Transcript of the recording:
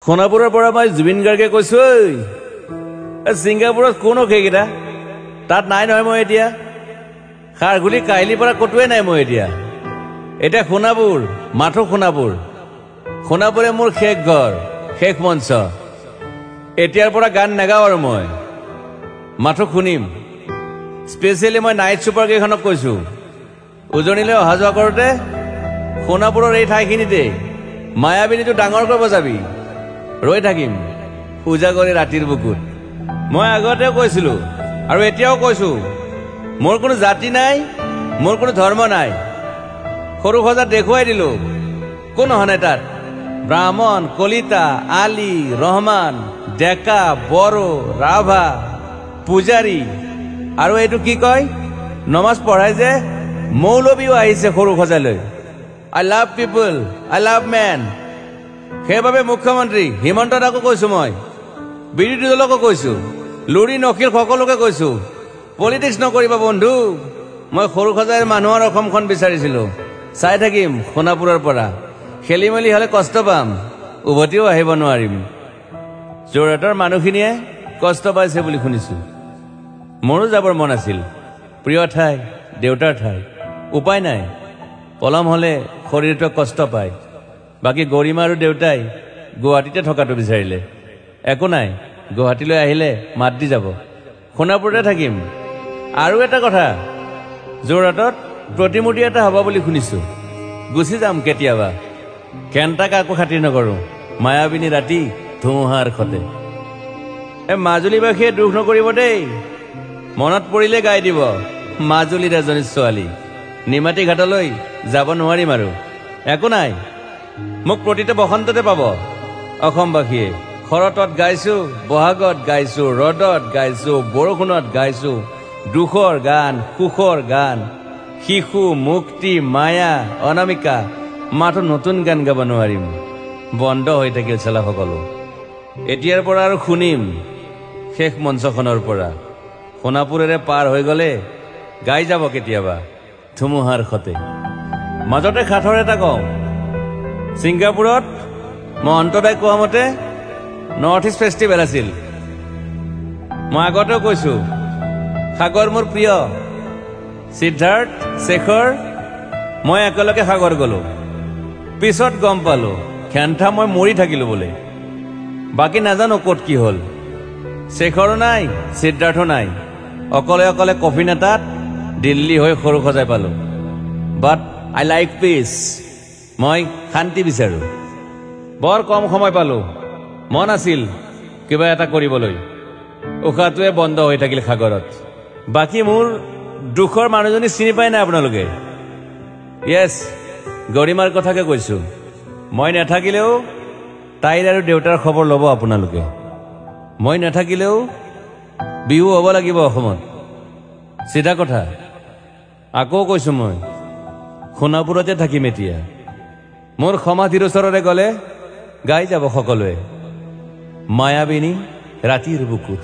সোণাপুৰৰ পৰা মই জুবিন গাৰ্গে কৈছো ছিংগাপুৰত কোনো সেইকেইটা তাত নাই নহয় মই এতিয়া খাৰগুলি কাহিলীৰ পৰা কতোৱে নাই মই এতিয়া সোণাপুৰ মাথো সোণাপুৰে মোৰ শেষ ঘৰ শেষ মঞ্চ এতিয়াৰ পৰা গান নাগাওঁ আৰু মই মাথো শুনিম স্পেচিয়েলি মই নাইট ছুপাৰ কেইখনক কৈছো উজনিলৈ অহা যোৱা কৰোঁতে সোণাপুৰৰ এই ঠাইখিনিতে মায়াবিনীটো ডাঙৰকৈ বজাবি ৰৈ থাকিম উজাগৰে ৰাতিৰ বুকুত মই আগতেও কৈছিলো আৰু এতিয়াও কৈছো মোৰ কোনো জাতি নাই মোৰ কোনো ধৰ্ম নাই সৰু সজা দেখুৱাই দিলো কোন হনে তাত ব্ৰাহ্মণ কলিতা আলী ৰহমান ডেকা বড়ো ৰাভা পূজাৰী আৰু এইটো কি কয় নমাজ পঢ়াই যে মৌলবীও আহিছে সৰু সজালৈ I love people I love man সেইবাবে মুখ্যমন্ত্ৰী হিমন্ত দাকো কৈছো মই বিৰোধী দলকো কৈছো লুৰি নকিল সকলোকে কৈছো পলিটিক্স নকৰিবা বন্ধু মই সৰু সজাইৰ মানুহৰ অসমখন বিচাৰিছিলো চাই থাকিম সোণাপুৰৰ পৰা খেলি মেলি হলে কষ্ট পাম উভতিও আহিব নোৱাৰিম যোৰহাটৰ মানুহখিনিয়ে কষ্ট পাইছে বুলি শুনিছো মোৰো যাবৰ মন আছিল প্ৰিয় ঠাই দেউতাৰ ঠাই উপায় নাই পলম হলে শৰীৰটো কষ্ট পায় বাকী গৰিমা আৰু দেউতাই গুৱাহাটীতে থকাটো বিচাৰিলে একো নাই গুৱাহাটীলৈ আহিলে মাত দি যাব সোণাপুৰতে থাকিম আৰু এটা কথা যোৰহাটত প্ৰতিমূৰ্তি এটা হ'ব বুলি শুনিছো গুচি যাম কেতিয়াবা কেণ্টাক আকৌ খাতিৰ নকৰো মায়াবিনী ৰাতি ধুমুহাৰ খতে মাজুলীবাসীয়ে দুখ নকৰিব দেই মনত পৰিলে গাই দিব মাজুলীৰ এজনী ছোৱালী নিমাতী ঘাটলৈ যাব নোৱাৰিম আৰু একো নাই মোক প্ৰতিটো বসন্ততে পাব অসমবাসীয়ে শৰতত গাইছো বহাগত গাইছো ৰদত গাইছো বৰষুণত গাইছো দুখৰ গান সুখৰ গান শিশু মুক্তি মায়া অনামিকা মাথো নতুন গান গাব নোৱাৰিম বন্ধ হৈ থাকিল চেলা সকলো এতিয়াৰ পৰা আৰু শুনিম শেষ মঞ্চখনৰ পৰা সোণাপুৰেৰে পাৰ হৈ গলে গাই যাব কেতিয়াবা ধুমুহাৰ খতে মাজতে সাঁথৰ এটা কওঁ ছিংগাপুৰত মই অন্তদাই কোৱা মতে নৰ্থ ইষ্ট ফেষ্টিভেল আছিল মই আগতেও কৈছো সাগৰ মোৰ প্ৰিয় সিদ্ধাৰ্থ শেখৰ মই একেলগে সাগৰ গলো পিছত গম পালো খেন্থা মই মৰি থাকিলো বোলে বাকী নাজানো ক'ত কি হ'ল শেখৰো নাই সিদ্ধাৰ্থো নাই অকলে অকলে কফি নেতাত দিল্লী হৈ সৰু সজাই পালো বাট আই লাইক পিচ মই শান্তি বিচাৰো বৰ কম সময় পালো মন আছিল কিবা এটা কৰিবলৈ উশাহটোৱে বন্ধ হৈ থাকিল সাগৰত বাকী মোৰ দুখৰ মানুহজনী চিনি পাই নাই আপোনালোকে য়েছ গৰিমাৰ কথাকে কৈছো মই নাথাকিলেও তাইৰ আৰু দেউতাৰ খবৰ ল'ব আপোনালোকে মই নাথাকিলেও বিহু হ'ব লাগিব অসমত চিধা কথা আকৌ কৈছো মই সোণাপুৰতে থাকিম এতিয়া মোৰ সমাধিৰ ওচৰৰে গলে গাই যাব সকলোৱে মায়াবিনী ৰাতিৰ বুকুত